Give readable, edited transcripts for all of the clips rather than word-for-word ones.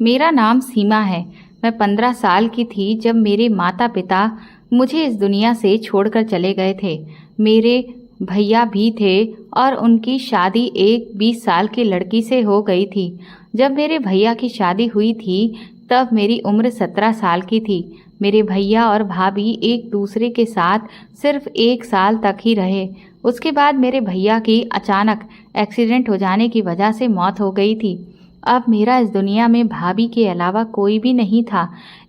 मेरा नाम सीमा है। मैं 15 साल की थी जब मेरे माता पिता मुझे इस दुनिया से छोड़कर चले गए थे। मेरे भैया भी थे और उनकी शादी एक 20 साल की लड़की से हो गई थी। जब मेरे भैया की शादी हुई थी तब मेरी उम्र 17 साल की थी। मेरे भैया और भाभी एक दूसरे के साथ सिर्फ 1 साल तक ही रहे। उसके बाद मेरे भैया की अचानक एक्सीडेंट हो जाने की वजह से मौत हो गई थी। अब मेरा इस दुनिया में भाभी के अलावा कोई भी नहीं था।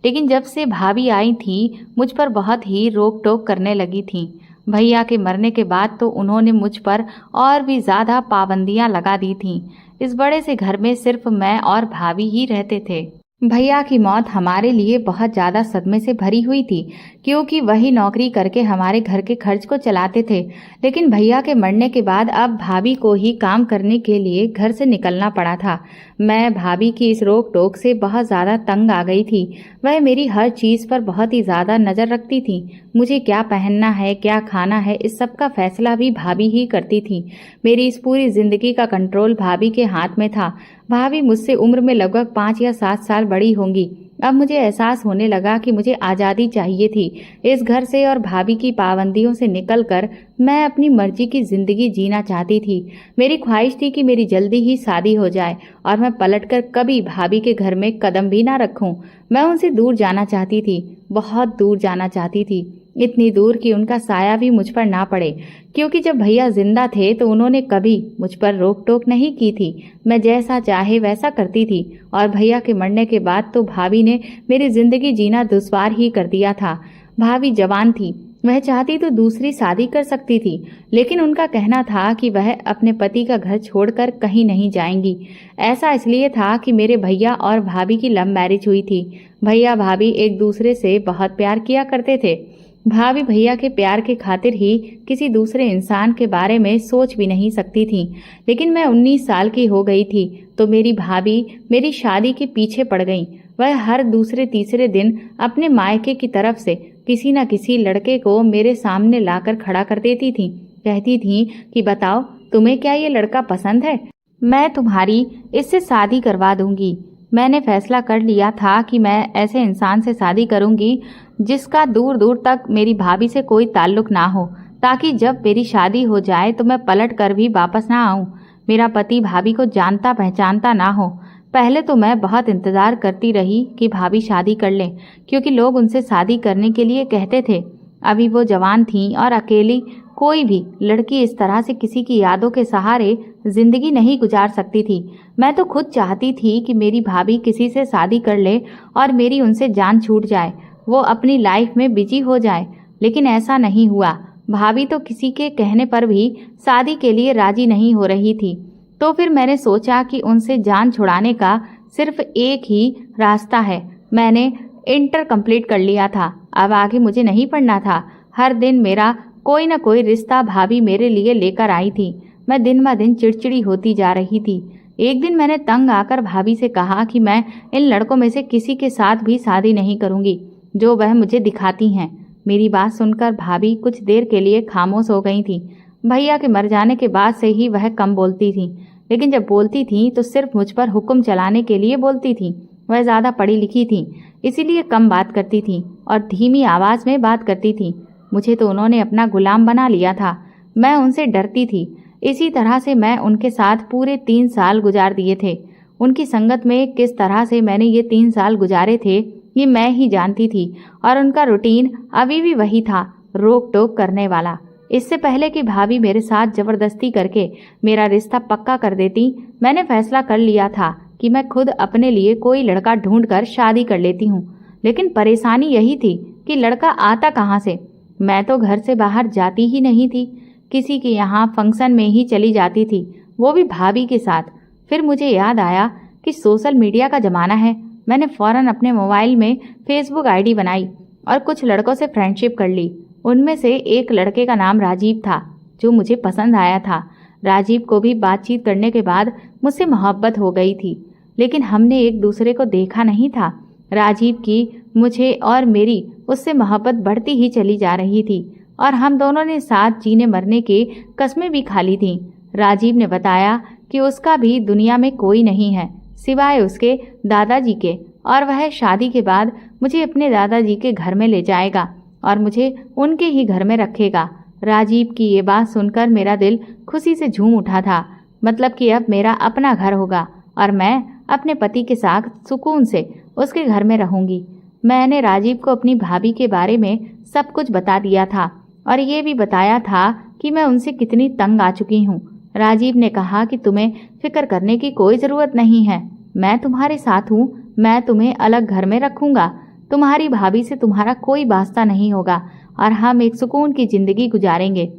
लेकिन जब से भाभी आई थी मुझ पर बहुत ही रोक टोक करने लगी थी। भैया के मरने के बाद तो उन्होंने मुझ पर और भी ज़्यादा पाबंदियां लगा दी थीं। इस बड़े से घर में सिर्फ मैं और भाभी ही रहते थे। भैया की मौत हमारे लिए बहुत ज़्यादा सदमे से भरी हुई थी, क्योंकि वही नौकरी करके हमारे घर के खर्च को चलाते थे। लेकिन भैया के मरने के बाद अब भाभी को ही काम करने के लिए घर से निकलना पड़ा था। मैं भाभी की इस रोक टोक से बहुत ज़्यादा तंग आ गई थी। वह मेरी हर चीज़ पर बहुत ही ज़्यादा नज़र रखती थी। मुझे क्या पहनना है, क्या खाना है, इस सब का फैसला भी भाभी ही करती थी। मेरी इस पूरी ज़िंदगी का कंट्रोल भाभी के हाथ में था। भाभी मुझसे उम्र में लगभग 5 या 7 साल बड़ी होंगी। अब मुझे एहसास होने लगा कि मुझे आज़ादी चाहिए थी इस घर से और भाभी की पाबंदियों से निकलकर मैं अपनी मर्जी की ज़िंदगी जीना चाहती थी। मेरी ख्वाहिश थी कि मेरी जल्दी ही शादी हो जाए और मैं पलटकर कभी भाभी के घर में कदम भी ना रखूं। मैं उनसे दूर जाना चाहती थी, बहुत दूर जाना चाहती थी, इतनी दूर कि उनका साया भी मुझ पर ना पड़े। क्योंकि जब भैया जिंदा थे तो उन्होंने कभी मुझ पर रोक टोक नहीं की थी। मैं जैसा चाहे वैसा करती थी और भैया के मरने के बाद तो भाभी ने मेरी जिंदगी जीना दुश्वार ही कर दिया था। भाभी जवान थी, वह चाहती तो दूसरी शादी कर सकती थी, लेकिन उनका कहना था कि वह अपने पति का घर छोड़कर कहीं नहीं जाएंगी। ऐसा इसलिए था कि मेरे भैया और भाभी की लव मैरिज हुई थी। भैया भाभी एक दूसरे से बहुत प्यार किया करते थे। भाभी भैया के प्यार के खातिर ही किसी दूसरे इंसान के बारे में सोच भी नहीं सकती थी। लेकिन मैं 19 साल की हो गई थी तो मेरी भाभी मेरी शादी के पीछे पड़ गई। वह हर दूसरे तीसरे दिन अपने मायके की तरफ से किसी न किसी लड़के को मेरे सामने लाकर खड़ा कर देती थी। कहती थी कि बताओ तुम्हें क्या ये लड़का पसंद है, मैं तुम्हारी इससे शादी करवा दूंगी। मैंने फैसला कर लिया था कि मैं ऐसे इंसान से शादी करूंगी जिसका दूर दूर तक मेरी भाभी से कोई ताल्लुक ना हो, ताकि जब मेरी शादी हो जाए तो मैं पलट कर भी वापस ना आऊं। मेरा पति भाभी को जानता पहचानता ना हो। पहले तो मैं बहुत इंतजार करती रही कि भाभी शादी कर लें, क्योंकि लोग उनसे शादी करने के लिए कहते थे। अभी वो जवान थीं और अकेली कोई भी लड़की इस तरह से किसी की यादों के सहारे जिंदगी नहीं गुजार सकती थी। मैं तो खुद चाहती थी कि मेरी भाभी किसी से शादी कर ले और मेरी उनसे जान छूट जाए, वो अपनी लाइफ में बिजी हो जाए। लेकिन ऐसा नहीं हुआ। भाभी तो किसी के कहने पर भी शादी के लिए राजी नहीं हो रही थी। तो फिर मैंने सोचा कि उनसे जान छुड़ाने का सिर्फ एक ही रास्ता है। मैंने इंटर कंप्लीट कर लिया था, अब आगे मुझे नहीं पढ़ना था। हर दिन मेरा कोई न कोई रिश्ता भाभी मेरे लिए लेकर आई थी। मैं दिन ब दिन चिड़चिड़ी होती जा रही थी। एक दिन मैंने तंग आकर भाभी से कहा कि मैं इन लड़कों में से किसी के साथ भी शादी नहीं करूंगी जो वह मुझे दिखाती हैं। मेरी बात सुनकर भाभी कुछ देर के लिए खामोश हो गई थी। भैया के मर जाने के बाद से ही वह कम बोलती थी, लेकिन जब बोलती थी तो सिर्फ मुझ पर हुक्म चलाने के लिए बोलती थी। वह ज़्यादा पढ़ी लिखी थी, इसीलिए कम बात करती थी और धीमी आवाज़ में बात करती थी। मुझे तो उन्होंने अपना गुलाम बना लिया था। मैं उनसे डरती थी। इसी तरह से मैं उनके साथ पूरे 3 साल गुजार दिए थे। उनकी संगत में किस तरह से मैंने ये 3 साल गुजारे थे ये मैं ही जानती थी, और उनका रूटीन अभी भी वही था, रोक टोक करने वाला। इससे पहले कि भाभी मेरे साथ जबरदस्ती करके मेरा रिश्ता पक्का कर देती, मैंने फैसला कर लिया था कि मैं खुद अपने लिए कोई लड़का ढूंढ कर शादी कर लेती हूँ। लेकिन परेशानी यही थी कि लड़का आता कहाँ से। मैं तो घर से बाहर जाती ही नहीं थी, किसी के यहाँ फंक्शन में ही चली जाती थी, वो भी भाभी के साथ। फिर मुझे याद आया कि सोशल मीडिया का ज़माना है। मैंने फ़ौरन अपने मोबाइल में फेसबुक आईडी बनाई और कुछ लड़कों से फ्रेंडशिप कर ली। उनमें से एक लड़के का नाम राजीव था, जो मुझे पसंद आया था। राजीव को भी बातचीत करने के बाद मुझसे मोहब्बत हो गई थी, लेकिन हमने एक दूसरे को देखा नहीं था। राजीव की मुझे और मेरी उससे मोहब्बत बढ़ती ही चली जा रही थी और हम दोनों ने साथ जीने मरने के कस्में भी खा ली थीं। राजीव ने बताया कि उसका भी दुनिया में कोई नहीं है, सिवाय उसके दादाजी के, और वह शादी के बाद मुझे अपने दादाजी के घर में ले जाएगा और मुझे उनके ही घर में रखेगा। राजीव की ये बात सुनकर मेरा दिल खुशी से झूम उठा था। मतलब कि अब मेरा अपना घर होगा और मैं अपने पति के साथ सुकून से उसके घर में रहूंगी। मैंने राजीव को अपनी भाभी के बारे में सब कुछ बता दिया था और ये भी बताया था कि मैं उनसे कितनी तंग आ चुकी हूँ। राजीव ने कहा कि तुम्हें फिक्र करने की कोई ज़रूरत नहीं है, मैं तुम्हारे साथ हूँ, मैं तुम्हें अलग घर में रखूँगा, तुम्हारी भाभी से तुम्हारा कोई वास्ता नहीं होगा और हम एक सुकून की ज़िंदगी गुजारेंगे।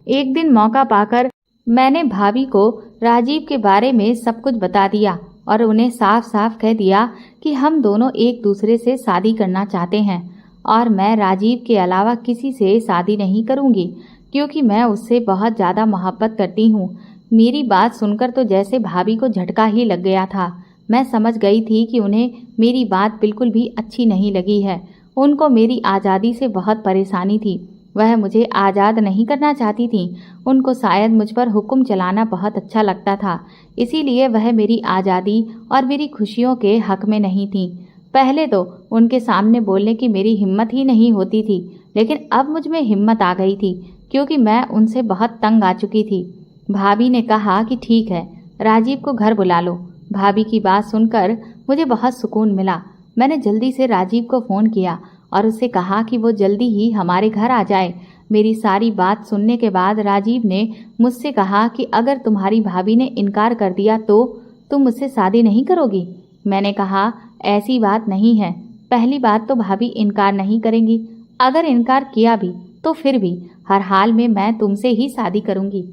एक दिन मौका पाकर मैंने भाभी को राजीव के बारे में सब कुछ बता दिया और उन्हें साफ साफ कह दिया कि हम दोनों एक दूसरे से शादी करना चाहते हैं और मैं राजीव के अलावा किसी से शादी नहीं करूँगी क्योंकि मैं उससे बहुत ज़्यादा मोहब्बत करती हूँ। मेरी बात सुनकर तो जैसे भाभी को झटका ही लग गया था। मैं समझ गई थी कि उन्हें मेरी बात बिल्कुल भी अच्छी नहीं लगी है। उनको मेरी आज़ादी से बहुत परेशानी थी। वह मुझे आज़ाद नहीं करना चाहती थी। उनको शायद मुझ पर हुक्म चलाना बहुत अच्छा लगता था, इसीलिए वह मेरी आज़ादी और मेरी खुशियों के हक में नहीं थी। पहले तो उनके सामने बोलने की मेरी हिम्मत ही नहीं होती थी, लेकिन अब मुझ में हिम्मत आ गई थी क्योंकि मैं उनसे बहुत तंग आ चुकी थी। भाभी ने कहा कि ठीक है, राजीव को घर बुला लो। भाभी की बात सुनकर मुझे बहुत सुकून मिला। मैंने जल्दी से राजीव को फ़ोन किया और उससे कहा कि वो जल्दी ही हमारे घर आ जाए। मेरी सारी बात सुनने के बाद राजीव ने मुझसे कहा कि अगर तुम्हारी भाभी ने इनकार कर दिया तो तुम मुझसे शादी नहीं करोगी। मैंने कहा ऐसी बात नहीं है। पहली बात तो भाभी इनकार नहीं करेंगी, अगर इनकार किया भी तो फिर भी हर हाल में मैं तुमसे ही शादी करूंगी।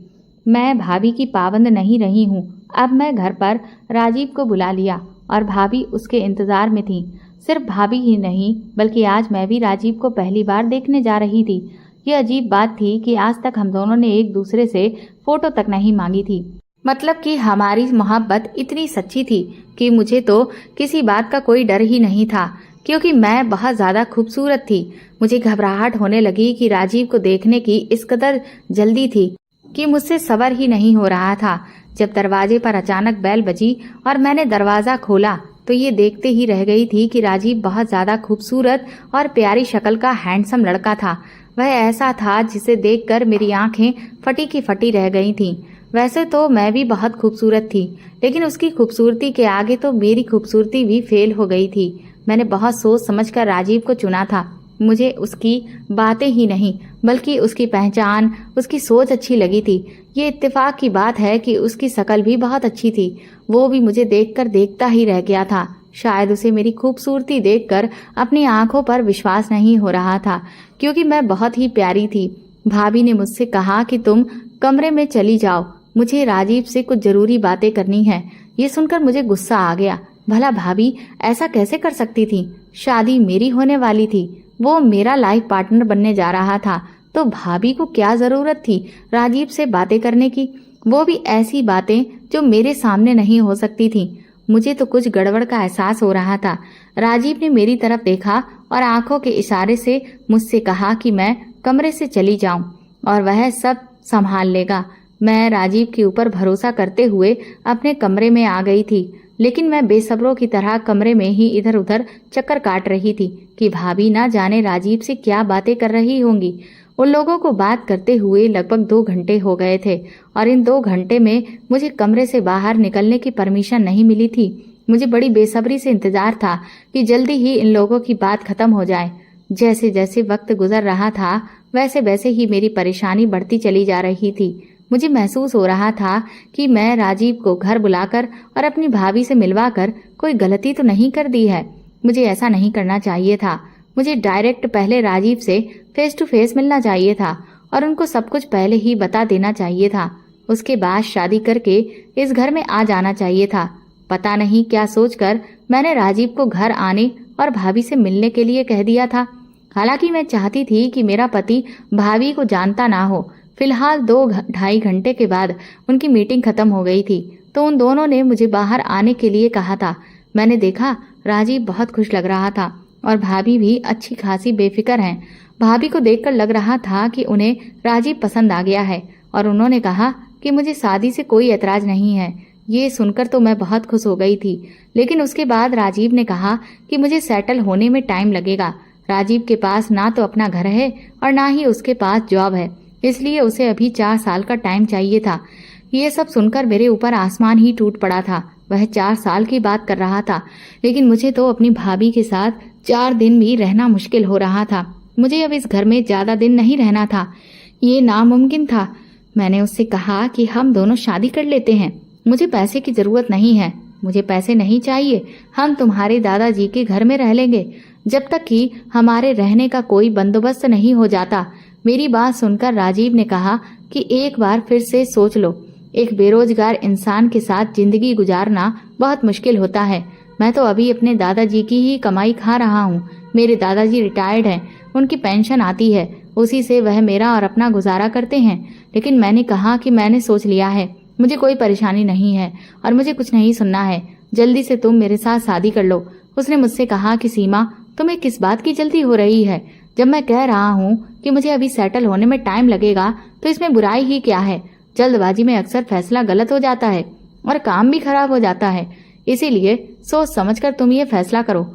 मैं भाभी की पाबंद नहीं रही हूँ। अब मैं घर पर राजीव को बुला लिया और भाभी उसके इंतज़ार में थी। सिर्फ भाभी ही नहीं बल्कि आज मैं भी राजीव को पहली बार देखने जा रही थी। ये अजीब बात थी कि आज तक हम दोनों ने एक दूसरे से फ़ोटो तक नहीं मांगी थी। मतलब कि हमारी मोहब्बत इतनी सच्ची थी कि मुझे तो किसी बात का कोई डर ही नहीं था क्योंकि मैं बहुत ज़्यादा खूबसूरत थी। मुझे घबराहट होने लगी कि राजीव को देखने की इस कदर जल्दी थी कि मुझसे सब्र ही नहीं हो रहा था। जब दरवाजे पर अचानक बेल बजी और मैंने दरवाज़ा खोला तो ये देखते ही रह गई थी कि राजीव बहुत ज़्यादा खूबसूरत और प्यारी शक्ल का हैंडसम लड़का था। वह ऐसा था जिसे देखकर मेरी आंखें फटी की फटी रह गई थीं। वैसे तो मैं भी बहुत खूबसूरत थी, लेकिन उसकी खूबसूरती के आगे तो मेरी खूबसूरती भी फेल हो गई थी। मैंने बहुत सोच समझकर राजीव को चुना था। मुझे उसकी बातें ही नहीं बल्कि उसकी पहचान, उसकी सोच अच्छी लगी थी। ये इत्तेफाक की बात है कि उसकी शक्ल भी बहुत अच्छी थी। वो भी मुझे देखकर देखता ही रह गया था। शायद उसे मेरी खूबसूरती देखकर अपनी आंखों पर विश्वास नहीं हो रहा था क्योंकि मैं बहुत ही प्यारी थी। भाभी ने मुझसे कहा कि तुम कमरे में चली जाओ, मुझे राजीव से कुछ जरूरी बातें करनी है। ये सुनकर मुझे गुस्सा आ गया। भला भाभी ऐसा कैसे कर सकती थी? शादी मेरी होने वाली थी, वो मेरा लाइफ पार्टनर बनने जा रहा था, तो भाभी को क्या जरूरत थी राजीव से बातें करने की, वो भी ऐसी बातें जो मेरे सामने नहीं हो सकती थी। मुझे तो कुछ गड़बड़ का एहसास हो रहा था। राजीव ने मेरी तरफ देखा और आंखों के इशारे से मुझसे कहा कि मैं कमरे से चली जाऊं और वह सब संभाल लेगा। मैं राजीव के ऊपर भरोसा करते हुए अपने कमरे में आ गई थी, लेकिन मैं बेसब्रों की तरह कमरे में ही इधर उधर चक्कर काट रही थी कि भाभी ना जाने राजीव से क्या बातें कर रही होंगी। उन लोगों को बात करते हुए लगभग 2 घंटे हो गए थे और इन 2 घंटे में मुझे कमरे से बाहर निकलने की परमिशन नहीं मिली थी। मुझे बड़ी बेसब्री से इंतजार था कि जल्दी ही इन लोगों की बात खत्म हो जाए। जैसे जैसे वक्त गुजर रहा था वैसे वैसे ही मेरी परेशानी बढ़ती चली जा रही थी। मुझे महसूस हो रहा था कि मैं राजीव को घर बुलाकर और अपनी भाभी से मिलवाकर कोई गलती तो नहीं कर दी है। मुझे ऐसा नहीं करना चाहिए था। मुझे डायरेक्ट पहले राजीव से फेस टू फेस मिलना चाहिए था और उनको सब कुछ पहले ही बता देना चाहिए था। उसके बाद शादी करके इस घर में आ जाना चाहिए था। पता नहीं क्या सोचकर मैंने राजीव को घर आने और भाभी से मिलने के लिए कह दिया था। हालांकि मैं चाहती थी कि मेरा पति भाभी को जानता ना हो। फिलहाल 2-2.5 घंटे के बाद उनकी मीटिंग खत्म हो गई थी तो उन दोनों ने मुझे बाहर आने के लिए कहा था। मैंने देखा राजीव बहुत खुश लग रहा था और भाभी भी अच्छी खासी बेफिक्र हैं। भाभी को देखकर लग रहा था कि उन्हें राजीव पसंद आ गया है और उन्होंने कहा कि मुझे शादी से कोई ऐतराज नहीं है, ये सुनकर तो मैं बहुत खुश हो गई थी, लेकिन उसके बाद राजीव ने कहा कि मुझे सेटल होने में टाइम लगेगा। राजीव के पास ना तो अपना घर है और ना ही उसके पास जॉब है, इसलिए उसे अभी 4 साल का टाइम चाहिए था। ये सब सुनकर मेरे ऊपर आसमान ही टूट पड़ा था। वह 4 साल की बात कर रहा था, लेकिन मुझे तो अपनी भाभी के साथ 4 दिन भी रहना मुश्किल हो रहा था। मुझे अब इस घर में ज्यादा दिन नहीं रहना था, ये नामुमकिन था। मैंने उससे कहा कि हम दोनों शादी कर लेते हैं, मुझे पैसे की जरूरत नहीं है। मुझे पैसे नहीं चाहिए, हम तुम्हारे दादाजी के घर में रह लेंगे जब तक कि हमारे रहने का कोई बंदोबस्त नहीं हो जाता। मेरी बात सुनकर राजीव ने कहा कि एक बार फिर से सोच लो, एक बेरोजगार इंसान के साथ जिंदगी गुजारना बहुत मुश्किल होता है। मैं तो अभी अपने दादाजी की ही कमाई खा रहा हूँ। मेरे दादाजी रिटायर्ड हैं, उनकी पेंशन आती है, उसी से वह मेरा और अपना गुजारा करते हैं। लेकिन मैंने कहा कि मैंने सोच लिया है, मुझे कोई परेशानी नहीं है और मुझे कुछ नहीं सुनना है। जल्दी से तुम मेरे साथ शादी कर लो। उसने मुझसे कहा कि सीमा, तुम्हें किस बात की जल्दी हो रही है? जब मैं कह रहा हूँ कि मुझे अभी सेटल होने में टाइम लगेगा तो इसमें बुराई ही क्या है? जल्दबाजी में अक्सर फैसला गलत हो जाता है और काम भी खराब हो जाता है, इसीलिए सोच समझकर तुम ये फैसला करो।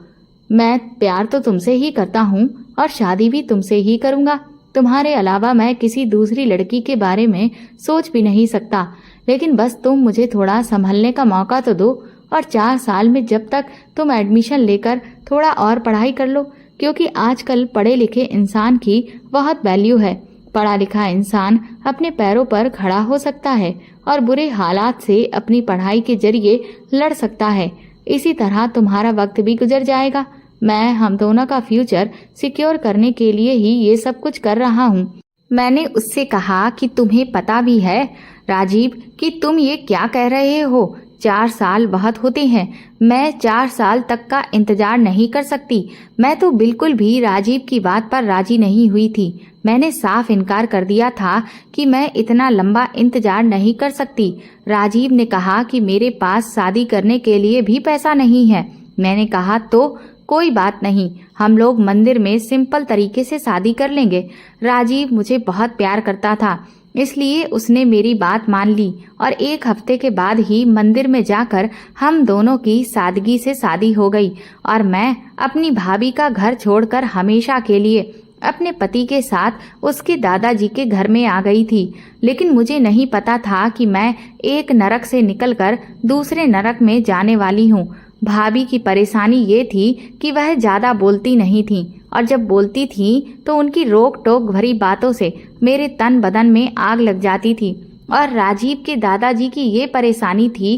मैं प्यार तो तुमसे ही करता हूँ और शादी भी तुमसे ही करूंगा। तुम्हारे अलावा मैं किसी दूसरी लड़की के बारे में सोच भी नहीं सकता। लेकिन बस तुम मुझे थोड़ा संभलने का मौका तो दो और 4 साल में जब तक तुम एडमिशन लेकर थोड़ा और पढ़ाई कर लो, क्योंकि आजकल पढ़े लिखे इंसान की बहुत वैल्यू है। पढ़ा लिखा इंसान अपने पैरों पर खड़ा हो सकता है और बुरे हालात से अपनी पढ़ाई के जरिए लड़ सकता है। इसी तरह तुम्हारा वक्त भी गुजर जाएगा। मैं हम दोनों का फ्यूचर सिक्योर करने के लिए ही ये सब कुछ कर रहा हूँ। मैंने उससे कहा कि तुम्हें पता भी है राजीव कि तुम ये क्या कह रहे हो? 4 साल बहुत होते हैं, मैं 4 साल तक का इंतजार नहीं कर सकती। मैं तो बिल्कुल भी राजीव की बात पर राजी नहीं हुई थी। मैंने साफ इनकार कर दिया था कि मैं इतना लंबा इंतजार नहीं कर सकती। राजीव ने कहा कि मेरे पास शादी करने के लिए भी पैसा नहीं है। मैंने कहा तो कोई बात नहीं, हम लोग मंदिर में सिंपल तरीके से शादी कर लेंगे। राजीव मुझे बहुत प्यार करता था, इसलिए उसने मेरी बात मान ली और 1 हफ्ते के बाद ही मंदिर में जाकर हम दोनों की सादगी से शादी हो गई और मैं अपनी भाभी का घर छोड़कर हमेशा के लिए अपने पति के साथ उसके दादाजी के घर में आ गई थी। लेकिन मुझे नहीं पता था कि मैं एक नरक से निकलकर दूसरे नरक में जाने वाली हूँ। भाभी की परेशानी ये थी कि वह ज्यादा बोलती नहीं थी और जब बोलती थी तो उनकी रोक टोक भरी बातों से मेरे तन बदन में आग लग जाती थी। और राजीव के दादाजी की ये परेशानी थी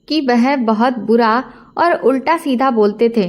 कि वह बहुत बुरा और उल्टा सीधा बोलते थे।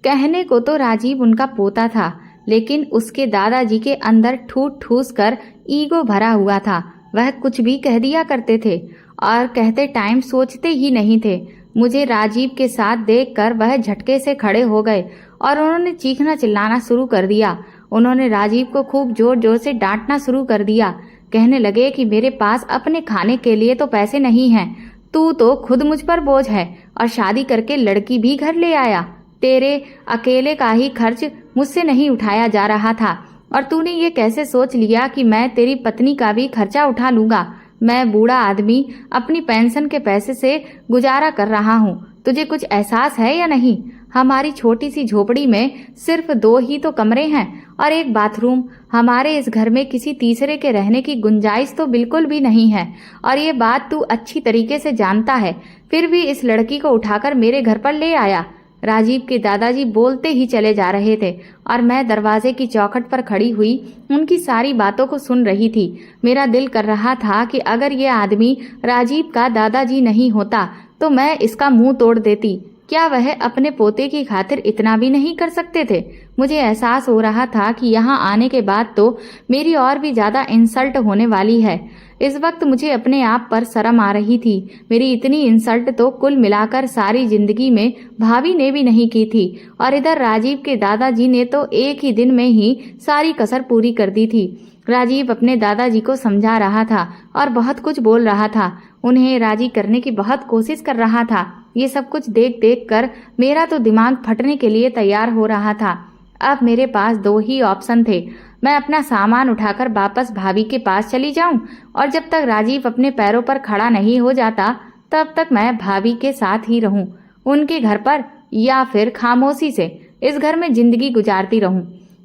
कहने को तो राजीव उनका पोता था, लेकिन उसके दादाजी के अंदर ठूस ठूस कर ईगो भरा हुआ था। वह कुछ भी कह दिया करते थे और कहते टाइम सोचते ही नहीं थे। मुझे राजीव के साथ देखकर वह झटके से खड़े हो गए और उन्होंने चीखना चिल्लाना शुरू कर दिया। उन्होंने राजीव को खूब जोर जोर से डांटना शुरू कर दिया। कहने लगे कि मेरे पास अपने खाने के लिए तो पैसे नहीं हैं, तू तो खुद मुझ पर बोझ है और शादी करके लड़की भी घर ले आया। तेरे अकेले का ही खर्च मुझसे नहीं उठाया जा रहा था और तूने ये कैसे सोच लिया कि मैं तेरी पत्नी का भी खर्चा उठा लूंगा? मैं बूढ़ा आदमी अपनी पेंशन के पैसे से गुजारा कर रहा हूँ, तुझे कुछ एहसास है या नहीं? हमारी छोटी सी झोपड़ी में सिर्फ 2 ही तो कमरे हैं और 1 बाथरूम। हमारे इस घर में किसी तीसरे के रहने की गुंजाइश तो बिल्कुल भी नहीं है और ये बात तू अच्छी तरीके से जानता है, फिर भी इस लड़की को उठाकर मेरे घर पर ले आया। राजीव के दादाजी बोलते ही चले जा रहे थे और मैं दरवाजे की चौखट पर खड़ी हुई उनकी सारी बातों को सुन रही थी। मेरा दिल कर रहा था कि अगर ये आदमी राजीव का दादाजी नहीं होता तो मैं इसका मुंह तोड़ देती। क्या वह अपने पोते की खातिर इतना भी नहीं कर सकते थे? मुझे एहसास हो रहा था कि यहाँ आने के बाद तो मेरी और भी ज्यादा इंसल्ट होने वाली है। इस वक्त मुझे अपने आप पर शर्म आ रही थी। मेरी इतनी इंसल्ट तो कुल मिलाकर सारी जिंदगी में भाभी ने भी नहीं की थी और इधर राजीव के दादाजी ने तो एक ही दिन में ही सारी कसर पूरी कर दी थी। राजीव अपने दादाजी को समझा रहा था और बहुत कुछ बोल रहा था, उन्हें राजी करने की बहुत कोशिश कर रहा था। ये सब कुछ देख देख कर मेरा तो दिमाग फटने के लिए तैयार हो रहा था। अब मेरे पास 2 ही ऑप्शन थे, मैं अपना सामान उठाकर वापस भाभी के पास चली जाऊं और जब तक राजीव अपने पैरों पर खड़ा नहीं हो जाता तब तक मैं भाभी के साथ ही रहूं, उनके घर पर, या फिर खामोशी से इस घर में जिंदगी गुजारती रहूं।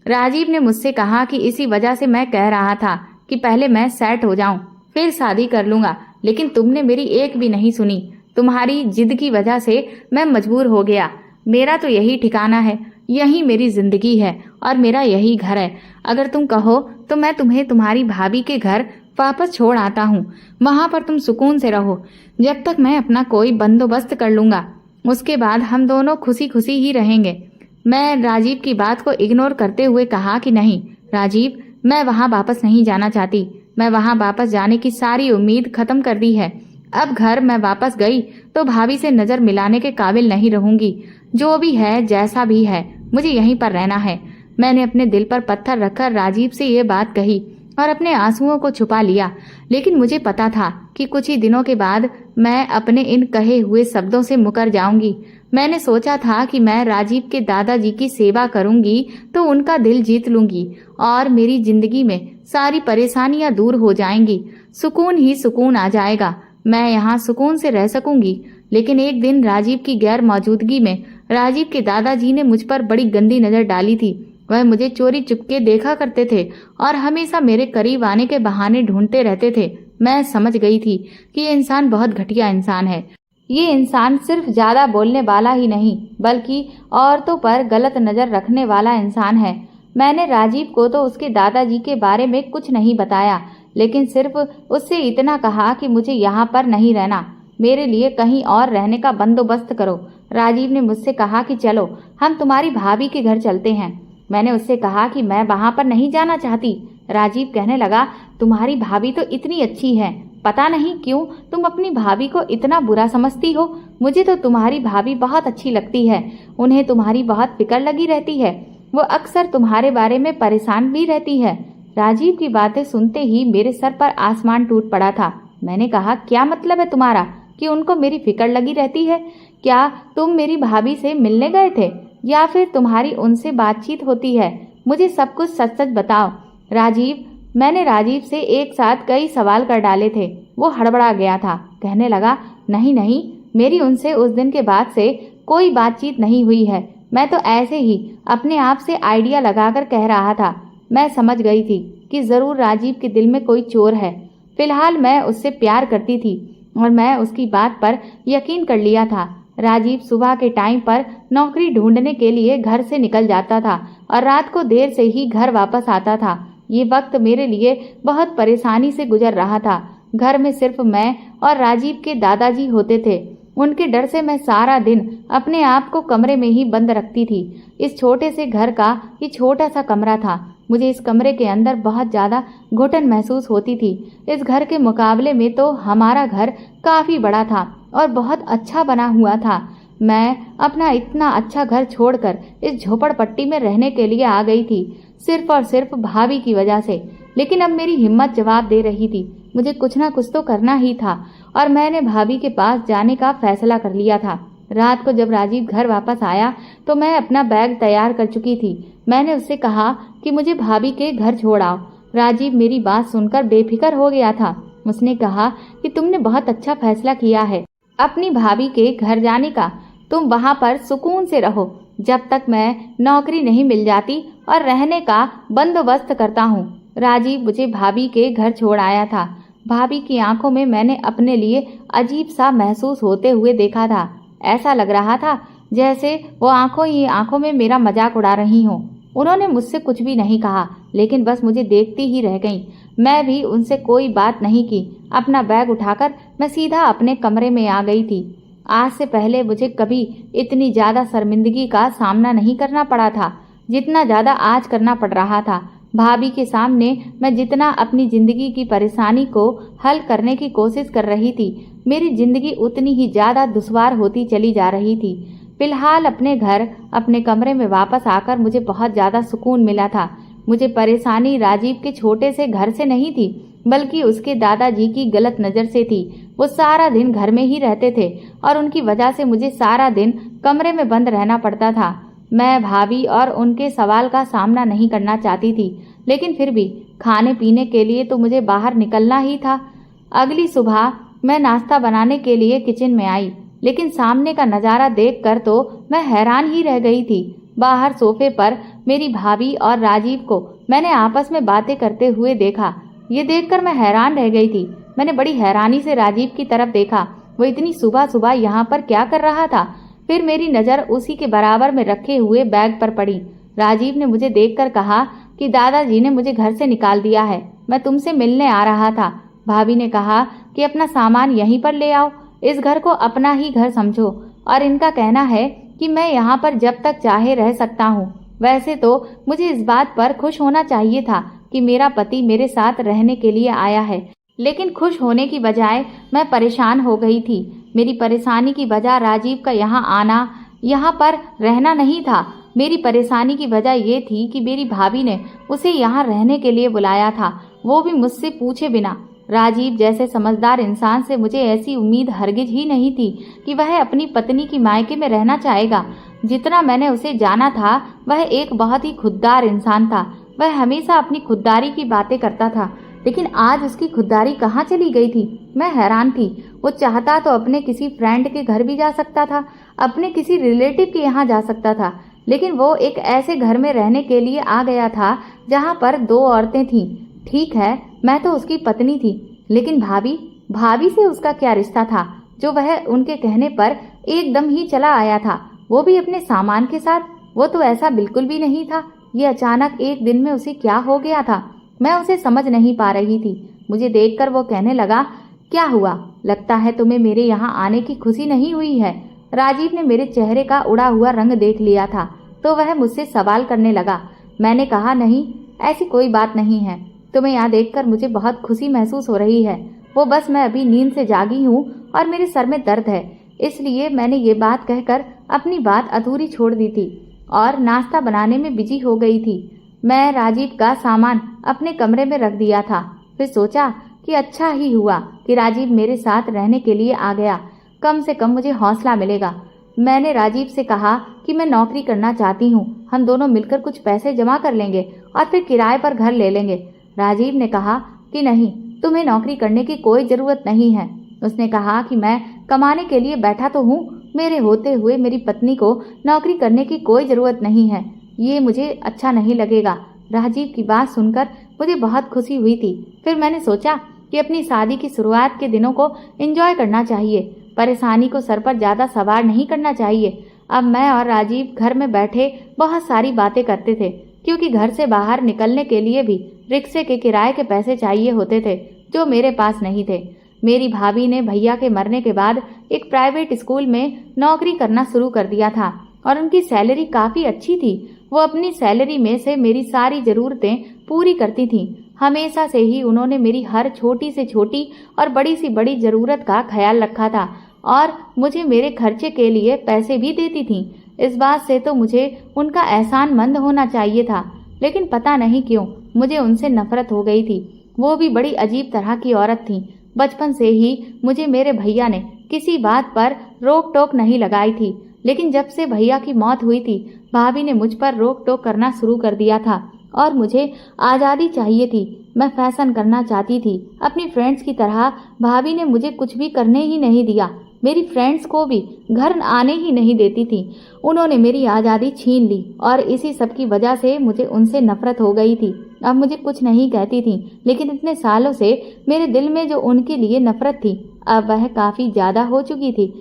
राजीव ने मुझसे कहा कि इसी वजह से मैं कह रहा था कि पहले मैं सेट हो जाऊं, फिर शादी कर लूंगा, लेकिन तुमने मेरी एक भी नहीं सुनी। तुम्हारी जिद की वजह से मैं मजबूर हो गया। मेरा तो यही ठिकाना है, यही मेरी जिंदगी है और मेरा यही घर है। अगर तुम कहो तो मैं तुम्हें तुम्हारी भाभी के घर वापस छोड़ आता हूँ। वहां पर तुम सुकून से रहो, जब तक मैं अपना कोई बंदोबस्त कर लूंगा। उसके बाद हम दोनों खुशी खुशी ही रहेंगे। मैं राजीव की बात को इग्नोर करते हुए कहा कि नहीं राजीव, मैं वहां वापस नहीं जाना चाहती। मैं वहां वापस जाने की सारी उम्मीद खत्म कर दी है। अब घर मैं वापस गई तो भाभी से नजर मिलाने के काबिल नहीं रहूंगी। जो भी है, जैसा भी है, मुझे यहीं पर रहना है। मैंने अपने दिल पर पत्थर रखकर राजीव से ये बात कही और अपने आंसुओं को छुपा लिया। लेकिन मुझे पता था कि कुछ ही दिनों के बाद मैं अपने इन कहे हुए शब्दों से मुकर जाऊंगी। मैंने सोचा था कि मैं राजीव के दादाजी की सेवा करूंगी तो उनका दिल जीत लूंगी और मेरी जिंदगी में सारी परेशानियां दूर हो जाएंगी। सुकून ही सुकून आ जाएगा। मैं यहाँ सुकून से रह सकूंगी। लेकिन एक दिन राजीव की गैर मौजूदगी में राजीव के दादाजी ने मुझ पर बड़ी गंदी नजर डाली थी। वह मुझे चोरी चुपके देखा करते थे और हमेशा मेरे करीब आने के बहाने ढूंढते रहते थे। मैं समझ गई थी कि ये इंसान बहुत घटिया इंसान है। ये इंसान सिर्फ ज्यादा बोलने वाला ही नहीं, बल्कि औरतों पर गलत नजर रखने वाला इंसान है। मैंने राजीव को तो उसके दादाजी के बारे में कुछ नहीं बताया, लेकिन सिर्फ उससे इतना कहा कि मुझे यहाँ पर नहीं रहना, मेरे लिए कहीं और रहने का बंदोबस्त करो। राजीव ने मुझसे कहा कि चलो हम तुम्हारी भाभी के घर चलते हैं। मैंने उससे कहा कि मैं वहां पर नहीं जाना चाहती। राजीव कहने लगा, तुम्हारी भाभी तो इतनी अच्छी है, पता नहीं क्यों तुम अपनी भाभी को इतना बुरा समझती हो। मुझे तो तुम्हारी भाभी बहुत अच्छी लगती है। उन्हें तुम्हारी बहुत फिक्र लगी रहती है। वो अक्सर तुम्हारे बारे में परेशान भी रहती है। राजीव की बातें सुनते ही मेरे सर पर आसमान टूट पड़ा था। मैंने कहा, क्या मतलब है तुम्हारा कि उनको मेरी फिक्र लगी रहती है? क्या तुम मेरी भाभी से मिलने गए थे या फिर तुम्हारी उनसे बातचीत होती है? मुझे सब कुछ सच सच बताओ। राजीव, मैंने राजीव से एक साथ कई सवाल कर डाले थे। वो हड़बड़ा गया था। कहने लगा, नहीं नहीं, मेरी उनसे उस दिन के बाद से कोई बातचीत नहीं हुई है। मैं तो ऐसे ही अपने आप से आइडिया लगाकर कह रहा था। मैं समझ गई थी कि जरूर राजीव के दिल में कोई चोर है। फिलहाल मैं उससे प्यार करती थी और मैं उसकी बात पर यकीन कर लिया था। राजीव सुबह के टाइम पर नौकरी ढूंढने के लिए घर से निकल जाता था और रात को देर से ही घर वापस आता था। ये वक्त मेरे लिए बहुत परेशानी से गुजर रहा था। घर में सिर्फ मैं और राजीव के दादाजी होते थे। उनके डर से मैं सारा दिन अपने आप को कमरे में ही बंद रखती थी। इस छोटे से घर का ये छोटा सा कमरा था। मुझे इस कमरे के अंदर बहुत ज्यादा घुटन महसूस होती थी। इस घर के मुकाबले में तो हमारा घर काफी बड़ा था और बहुत अच्छा बना हुआ था। मैं अपना इतना अच्छा घर छोड़कर इस झोपड़पट्टी में रहने के लिए आ गई थी, सिर्फ और सिर्फ भाभी की वजह से। लेकिन अब मेरी हिम्मत जवाब दे रही थी। मुझे कुछ ना कुछ तो करना ही था और मैंने भाभी के पास जाने का फैसला कर लिया था। रात को जब राजीव घर वापस आया तो मैं अपना बैग तैयार कर चुकी थी। मैंने उससे कहा कि मुझे भाभी के घर छोड़ आओ। राजीव मेरी बात सुनकर बेफिक्र हो गया था। उसने कहा कि तुमने बहुत अच्छा फैसला किया है अपनी भाभी के घर जाने का। तुम वहां पर सुकून से रहो जब तक मैं नौकरी नहीं मिल जाती और रहने का बंदोबस्त करता हूँ। राजीव मुझे भाभी के घर छोड़ आया था। भाभी की आंखों में मैंने अपने लिए अजीब सा महसूस होते हुए देखा था। ऐसा लग रहा था जैसे वो आंखों ही आंखों में मेरा मजाक उड़ा रही हों। उन्होंने मुझसे कुछ भी नहीं कहा, लेकिन बस मुझे देखती ही रह गईं। मैं भी उनसे कोई बात नहीं की। अपना बैग उठाकर मैं सीधा अपने कमरे में आ गई थी। आज से पहले मुझे कभी इतनी ज्यादा शर्मिंदगी का सामना नहीं करना पड़ा था जितना ज्यादा आज करना पड़ रहा था। भाभी के सामने मैं जितना अपनी जिंदगी की परेशानी को हल करने की कोशिश कर रही थी, मेरी जिंदगी उतनी ही ज्यादा दुश्वार होती चली जा रही थी। फिलहाल अपने घर, अपने कमरे में वापस आकर मुझे बहुत ज्यादा सुकून मिला था। मुझे परेशानी राजीव के छोटे से घर से नहीं थी, बल्कि उसके दादाजी की गलत नजर से थी। वो सारा दिन घर में ही रहते थे और उनकी वजह से मुझे सारा दिन कमरे में बंद रहना पड़ता था। मैं भाभी और उनके सवाल का सामना नहीं करना चाहती थी, लेकिन फिर भी खाने पीने के लिए तो मुझे बाहर निकलना ही था। अगली सुबह मैं नाश्ता बनाने के लिए किचन में आई, लेकिन सामने का नज़ारा देखकर तो मैं हैरान ही रह गई थी। बाहर सोफे पर मेरी भाभी और राजीव को मैंने आपस में बातें करते हुए देखा। ये देखकर मैं हैरान रह गई थी। मैंने बड़ी हैरानी से राजीव की तरफ देखा। वो इतनी सुबह सुबह यहाँ पर क्या कर रहा था? फिर मेरी नज़र उसी के बराबर में रखे हुए बैग पर पड़ी। राजीव ने मुझे देखकर कहा कि दादाजी ने मुझे घर से निकाल दिया है, मैं तुमसे मिलने आ रहा था। भाभी ने कहा कि अपना सामान यहीं पर ले आओ, इस घर को अपना ही घर समझो, और इनका कहना है कि मैं यहाँ पर जब तक चाहे रह सकता हूँ। वैसे तो मुझे इस बात पर खुश होना चाहिए था कि मेरा पति मेरे साथ रहने के लिए आया है, लेकिन खुश होने की बजाय मैं परेशान हो गई थी। मेरी परेशानी की वजह राजीव का यहाँ आना, यहाँ पर रहना नहीं था। मेरी परेशानी की वजह ये थी कि मेरी भाभी ने उसे यहाँ रहने के लिए बुलाया था, वो भी मुझसे पूछे बिना। राजीव जैसे समझदार इंसान से मुझे ऐसी उम्मीद हरगिज ही नहीं थी कि वह अपनी पत्नी की मायके में रहना चाहेगा। जितना मैंने उसे जाना था, वह एक बहुत ही खुददार इंसान था। वह हमेशा अपनी खुददारी की बातें करता था, लेकिन आज उसकी खुददारी कहाँ चली गई थी? मैं हैरान थी। वो चाहता तो अपने किसी फ्रेंड के घर भी जा सकता था, अपने किसी रिलेटिव के यहाँ जा सकता था, लेकिन वो एक ऐसे घर में रहने के लिए आ गया था जहाँ पर 2 औरतें थीं। ठीक है, मैं तो उसकी पत्नी थी, लेकिन भाभी से उसका क्या रिश्ता था जो वह उनके कहने पर एकदम ही चला आया था, वो भी अपने सामान के साथ? वो तो ऐसा बिल्कुल भी नहीं था। ये अचानक एक दिन में उसे क्या हो गया था? मैं उसे समझ नहीं पा रही थी। मुझे देखकर वो कहने लगा, क्या हुआ? लगता है तुम्हें मेरे यहाँ आने की खुशी नहीं हुई है। राजीव ने मेरे चेहरे का उड़ा हुआ रंग देख लिया था, तो वह मुझसे सवाल करने लगा। मैंने कहा, नहीं, ऐसी कोई बात नहीं है। तुम्हें यहाँ देखकर मुझे बहुत खुशी महसूस हो रही है। वो बस मैं अभी नींद से जागी हूँ और मेरे सर में दर्द है, इसलिए मैंने ये बात कहकर अपनी बात अधूरी छोड़ दी थी और नाश्ता बनाने में बिजी हो गई थी। मैं राजीव का सामान अपने कमरे में रख दिया था। फिर सोचा कि अच्छा ही हुआ कि राजीव मेरे साथ रहने के लिए आ गया, कम से कम मुझे हौसला मिलेगा। मैंने राजीव से कहा कि मैं नौकरी करना चाहती हूँ, हम दोनों मिलकर कुछ पैसे जमा कर लेंगे और फिर किराए पर घर ले लेंगे। राजीव ने कहा कि नहीं, तुम्हें नौकरी करने की कोई ज़रूरत नहीं है। उसने कहा कि मैं कमाने के लिए बैठा तो हूँ, मेरे होते हुए मेरी पत्नी को नौकरी करने की कोई ज़रूरत नहीं है, ये मुझे अच्छा नहीं लगेगा। राजीव की बात सुनकर मुझे बहुत खुशी हुई थी। फिर मैंने सोचा कि अपनी शादी की शुरुआत के दिनों को एंजॉय करना चाहिए, परेशानी को सर पर ज़्यादा सवार नहीं करना चाहिए। अब मैं और राजीव घर में बैठे बहुत सारी बातें करते थे, क्योंकि घर से बाहर निकलने के लिए भी रिक्शे के किराए के पैसे चाहिए होते थे, जो मेरे पास नहीं थे। मेरी भाभी ने भैया के मरने के बाद एक प्राइवेट स्कूल में नौकरी करना शुरू कर दिया था और उनकी सैलरी काफ़ी अच्छी थी। वो अपनी सैलरी में से मेरी सारी ज़रूरतें पूरी करती थीं। हमेशा से ही उन्होंने मेरी हर छोटी से छोटी और बड़ी सी बड़ी ज़रूरत का ख्याल रखा था और मुझे मेरे खर्चे के लिए पैसे भी देती थीं। इस बात से तो मुझे उनका एहसानमंद होना चाहिए था, लेकिन पता नहीं क्यों मुझे उनसे नफरत हो गई थी। वो भी बड़ी अजीब तरह की औरत थी। बचपन से ही मुझे मेरे भैया ने किसी बात पर रोक टोक नहीं लगाई थी, लेकिन जब से भैया की मौत हुई थी, भाभी ने मुझ पर रोक टोक करना शुरू कर दिया था और मुझे आज़ादी चाहिए थी। मैं फैशन करना चाहती थी अपनी फ्रेंड्स की तरह। भाभी ने मुझे कुछ भी करने ही नहीं दिया, मेरी फ्रेंड्स को भी घर आने ही नहीं देती थी। उन्होंने मेरी आज़ादी छीन ली और इसी सब की वजह से मुझे उनसे नफरत हो गई थी। अब मुझे कुछ नहीं कहती थी, लेकिन इतने सालों से मेरे दिल में जो उनके लिए नफरत थी, अब वह काफ़ी ज़्यादा हो चुकी थी।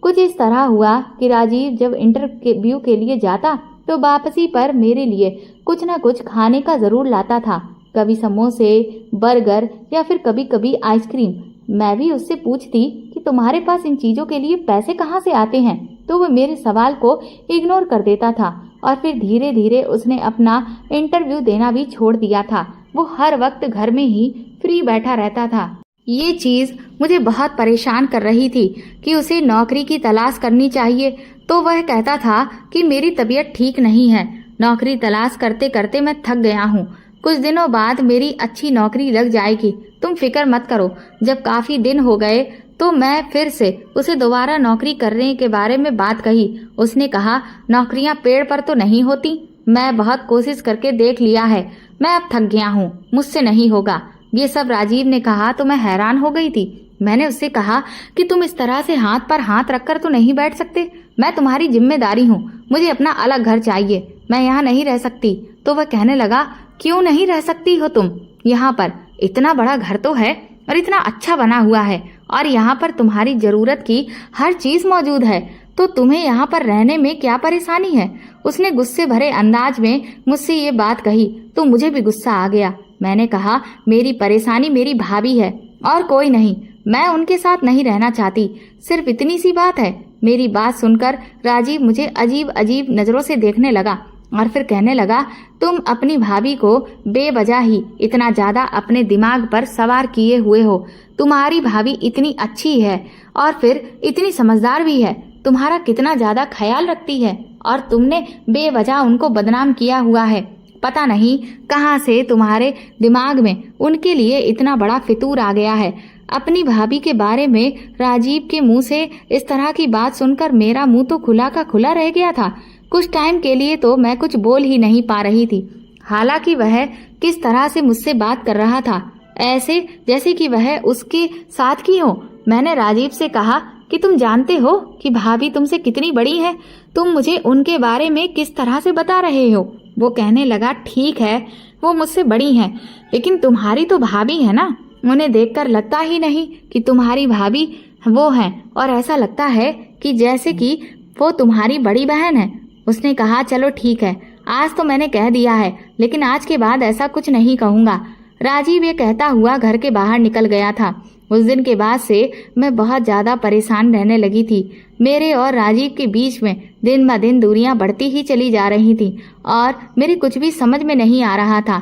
कुछ इस तरह हुआ कि राजीव जब इंटरव्यू के लिए जाता तो वापसी पर मेरे लिए कुछ न कुछ खाने का ज़रूर लाता था, कभी समोसे, बर्गर या फिर कभी कभी आइसक्रीम। मैं भी उससे पूछती कि तुम्हारे पास इन चीज़ों के लिए पैसे कहाँ से आते हैं, तो वह मेरे सवाल को इग्नोर कर देता था और फिर धीरे धीरे उसने अपना इंटरव्यू देना भी छोड़ दिया था। वो हर वक्त घर में ही फ्री बैठा रहता था। ये चीज़ मुझे बहुत परेशान कर रही थी कि उसे नौकरी की तलाश करनी चाहिए, तो वह कहता था कि मेरी तबीयत ठीक नहीं है। नौकरी तलाश करते करते मैं थक गया हूँ, कुछ दिनों बाद मेरी अच्छी नौकरी लग जाएगी, तुम फिक्र मत करो। जब काफ़ी दिन हो गए तो मैं फिर से उसे दोबारा नौकरी करने के बारे में बात कही। उसने कहा, नौकरियां पेड़ पर तो नहीं होती, मैं बहुत कोशिश करके देख लिया है, मैं अब थक गया हूँ, मुझसे नहीं होगा। ये सब राजीव ने कहा तो मैं हैरान हो गई थी। मैंने उससे कहा कि तुम इस तरह से हाथ पर हाथ रखकर तो नहीं बैठ सकते। मैं तुम्हारी जिम्मेदारी हूँ, मुझे अपना अलग घर चाहिए, मैं यहाँ नहीं रह सकती। तो वह कहने लगा, क्यों नहीं रह सकती हो तुम? यहाँ पर इतना बड़ा घर तो है और इतना अच्छा बना हुआ है और यहाँ पर तुम्हारी जरूरत की हर चीज मौजूद है, तो तुम्हें यहाँ पर रहने में क्या परेशानी है? उसने गुस्से भरे अंदाज में मुझसे ये बात कही तो मुझे भी गुस्सा आ गया। मैंने कहा, मेरी परेशानी मेरी भाभी है और कोई नहीं, मैं उनके साथ नहीं रहना चाहती, सिर्फ इतनी सी बात है। मेरी बात सुनकर राजीव मुझे अजीब अजीब नजरों से देखने लगा और फिर कहने लगा, तुम अपनी भाभी को बेवजह ही इतना ज्यादा अपने दिमाग पर सवार किए हुए हो। तुम्हारी भाभी इतनी अच्छी है और फिर इतनी समझदार भी है, तुम्हारा कितना ज्यादा ख्याल रखती है और तुमने बेवजह उनको बदनाम किया हुआ है। पता नहीं कहाँ से तुम्हारे दिमाग में उनके लिए इतना बड़ा फितूर आ गया है। अपनी भाभी के बारे में राजीव के मुंह से इस तरह की बात सुनकर मेरा मुंह तो खुला का खुला रह गया था। कुछ टाइम के लिए तो मैं कुछ बोल ही नहीं पा रही थी। हालांकि वह किस तरह से मुझसे बात कर रहा था, ऐसे जैसे कि वह उसके साथ की हो। मैंने राजीव से कहा कि तुम जानते हो कि भाभी तुमसे कितनी बड़ी है, तुम मुझे उनके बारे में किस तरह से बता रहे हो? वो कहने लगा, ठीक है वो मुझसे बड़ी हैं, लेकिन तुम्हारी तो भाभी है ना, उन्हें देखकर लगता ही नहीं कि तुम्हारी भाभी वो है और ऐसा लगता है कि जैसे कि वो तुम्हारी बड़ी बहन है। उसने कहा, चलो ठीक है, आज तो मैंने कह दिया है, लेकिन आज के बाद ऐसा कुछ नहीं कहूँगा। राजीव ये कहता हुआ घर के बाहर निकल गया था। उस दिन के बाद से मैं बहुत ज़्यादा परेशान रहने लगी थी। मेरे और राजीव के बीच में दिन ब दिन दूरियां बढ़ती ही चली जा रही थी और मेरी कुछ भी समझ में नहीं आ रहा था।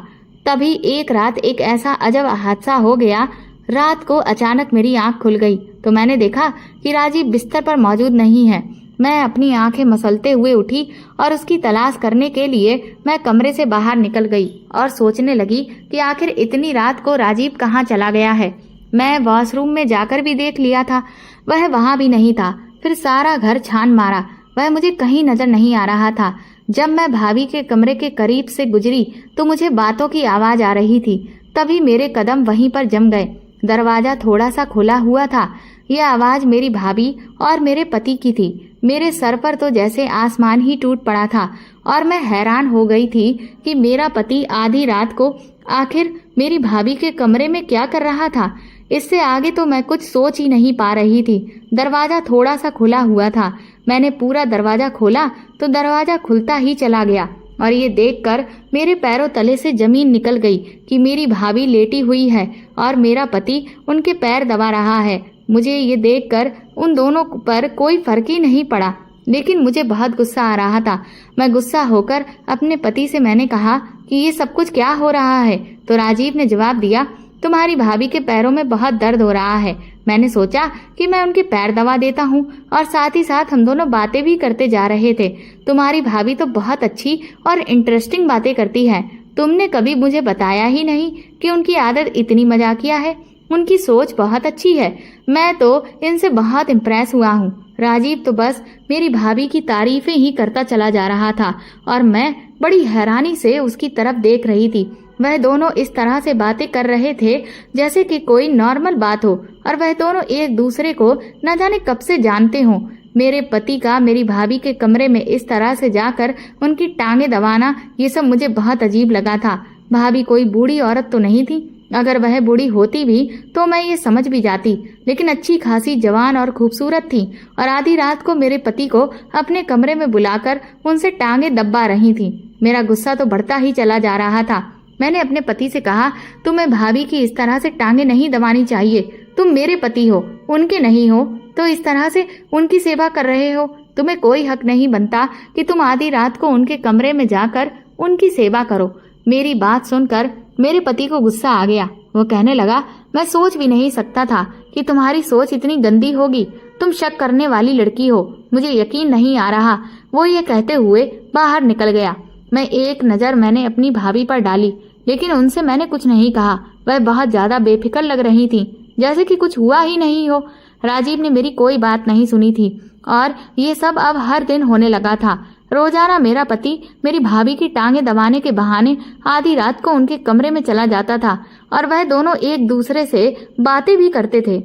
तभी एक रात एक ऐसा अजब हादसा हो गया। रात को अचानक मेरी आंख खुल गई तो मैंने देखा कि राजीव बिस्तर पर मौजूद नहीं है। मैं अपनी आंखें मसलते हुए उठी और उसकी तलाश करने के लिए मैं कमरे से बाहर निकल गई और सोचने लगी कि आखिर इतनी रात को राजीव कहाँ चला गया है। मैं वॉशरूम में जाकर भी देख लिया था, वह वहाँ भी नहीं था। फिर सारा घर छान मारा, वह मुझे कहीं नजर नहीं आ रहा था। जब मैं भाभी के कमरे के करीब से गुजरी तो मुझे बातों की आवाज आ रही थी। तभी मेरे कदम वहीं पर जम गए। दरवाजा थोड़ा सा खुला हुआ था। यह आवाज मेरी भाभी और मेरे पति की थी। मेरे सर पर तो जैसे आसमान ही टूट पड़ा था और मैं हैरान हो गई थी कि मेरा पति आधी रात को आखिर मेरी भाभी के कमरे में क्या कर रहा था। इससे आगे तो मैं कुछ सोच ही नहीं पा रही थी। दरवाजा थोड़ा सा खुला हुआ था। मैंने पूरा दरवाजा खोला तो दरवाजा खुलता ही चला गया और ये देखकर मेरे पैरों तले से जमीन निकल गई कि मेरी भाभी लेटी हुई है और मेरा पति उनके पैर दबा रहा है। मुझे ये देखकर उन दोनों पर कोई फर्क ही नहीं पड़ा, लेकिन मुझे बहुत गुस्सा आ रहा था। मैं गुस्सा होकर अपने पति से मैंने कहा कि ये सब कुछ क्या हो रहा है। तो राजीव ने जवाब दिया, तुम्हारी भाभी के पैरों में बहुत दर्द हो रहा है। मैंने सोचा कि मैं उनके पैर दबा देता हूँ और साथ ही साथ हम दोनों बातें भी करते जा रहे थे। तुम्हारी भाभी तो बहुत अच्छी और इंटरेस्टिंग बातें करती है। तुमने कभी मुझे बताया ही नहीं कि उनकी आदत इतनी मजाकिया है। उनकी सोच बहुत अच्छी है। मैं तो इनसे बहुत इम्प्रेस हुआ हूँ। राजीव तो बस मेरी भाभी की तारीफें ही करता चला जा रहा था और मैं बड़ी हैरानी से उसकी तरफ देख रही थी। वह दोनों इस तरह से बातें कर रहे थे जैसे कि कोई नॉर्मल बात हो और वह दोनों एक दूसरे को न जाने कब से जानते हों। मेरे पति का मेरी भाभी के कमरे में इस तरह से जाकर उनकी टांगे दबाना, ये सब मुझे बहुत अजीब लगा था। भाभी कोई बूढ़ी औरत तो नहीं थी। अगर वह बूढ़ी होती भी तो मैं ये समझ भी जाती, लेकिन अच्छी खासी जवान और खूबसूरत थी और आधी रात को मेरे पति को अपने कमरे में बुलाकर उनसे टांगे दबा रही थी। मेरा गुस्सा तो बढ़ता ही चला जा रहा था। मैंने अपने पति से कहा, तुम्हें भाभी की इस तरह से टांगे नहीं दबानी चाहिए। तुम मेरे पति हो, उनके नहीं हो, तो इस तरह से उनकी सेवा कर रहे हो। तुम्हें कोई हक नहीं बनता कि तुम आधी रात को उनके कमरे में जाकर उनकी सेवा करो। मेरी बात सुनकर मेरे पति को गुस्सा आ गया। वो कहने लगा, मैं सोच भी नहीं सकता था कि तुम्हारी सोच इतनी गंदी होगी। तुम शक करने वाली लड़की हो, मुझे यकीन नहीं आ रहा। वो ये कहते हुए बाहर निकल गया। मैं एक नज़र मैंने अपनी भाभी पर डाली, लेकिन उनसे मैंने कुछ नहीं कहा। वह बहुत ज्यादा बेफिक्र लग रही थी, जैसे कि कुछ हुआ ही नहीं हो। राजीव ने मेरी कोई बात नहीं सुनी थी और ये सब अब हर दिन होने लगा था। रोजाना मेरा पति मेरी भाभी की टांगे दबाने के बहाने आधी रात को उनके कमरे में चला जाता था और वह दोनों एक दूसरे से बातें भी करते थे।